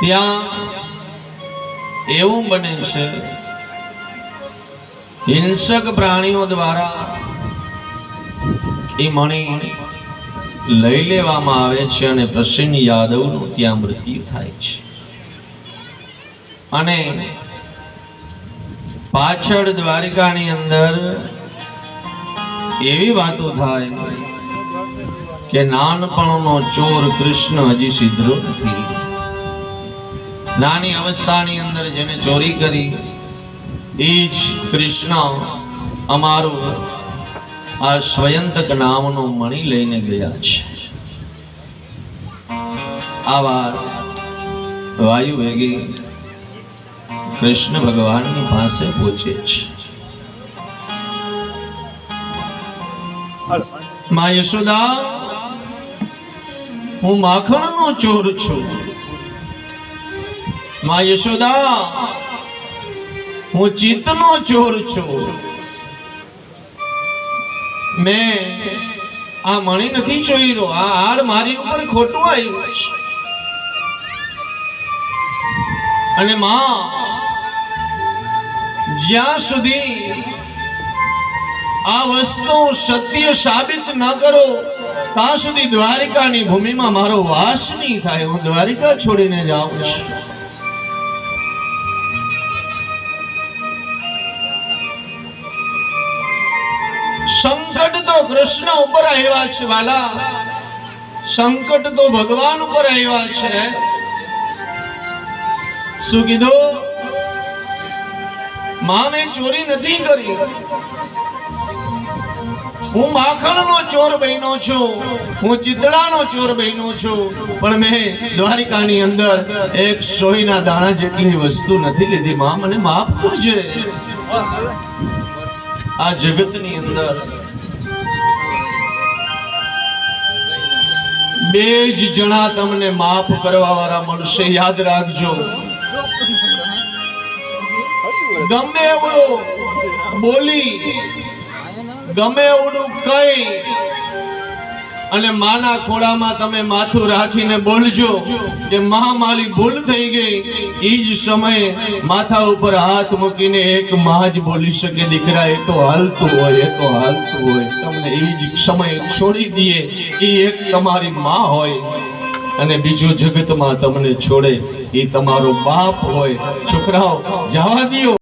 ત્યાં એવું બને છે, હિંસક પ્રાણીઓ દ્વારા એ મણી લઈ લેવામાં આવે છે અને પ્રસન્ન યાદવનું ત્યાં મૃત્યુ થાય છે. અને પાછળ દ્વારિકાની અંદર એવી વાતો થાય કે નાનપણનો ચોર કૃષ્ણ હજી સિદ્ધો નથી. નાની અવસ્થાની અંદર જેને ચોરી કરી એ જ કૃષ્ણ અમારું આ સ્વયંતક નામનો મણી લઈને ગયા છે. આ વાત વાયુ વેગે કૃષ્ણ ભગવાનની પાસે પહોંચે છે. મા યશોદા, હું માખણનો ચોર છું. મા યશોદા, હું ચિત્તનો ચોર છું. મેં આ મણી નથી ચોર્યો. આ હાડ મારી ઉપર ખોટું આવ્યું છે. અને માં, જ્યાં સુધી આ વસ્તુ સત્ય સાબિત ન કરો ત્યાં સુધી દ્વારિકાની ભૂમિમાં મારો વાસ નહીં થાય. હું દ્વારિકા છોડીને જાઉં છું. સંકટ તો કૃષ્ણ ઉપર આવ્યા છે વાલા, સંકટ તો ભગવાન ઉપર આવ્યા છે. શું કીધું? માં, મેં ચોરી નથી કરી. હું માખણનો ચોર બન્યો છું, હું ચિતડાનો ચોર બન્યો છું, પણ મેં દ્વારિકાની અંદર એક સોયના દાણા જેટલી વસ્તુ નથી લીધી. માં, મને માફ કરજે. આ જગતની અંદર બે જ જણા તમને માફ કરવા વાળા મળશે. યાદ રાખજો. ગમે એવડું બોલી, ગમે એવડું કઈ અને માના ખોળામાં તમે માથું રાખીને બોલજો કે મા, મારી ભૂલ થઈ ગઈ. એ જ સમયે માથા ઉપર હાથ મૂકીને એક માં જ બોલી શકે, દીકરા એ તો હાલતું હોય, એ તો હાલતું હોય. તમને એ જ સમયે છોડી દઈએ. એ એક તમારી માં હોય અને બીજો જગતમાં તમને છોડે એ તમારો બાપ હોય. છોકરાઓ, જવા દો.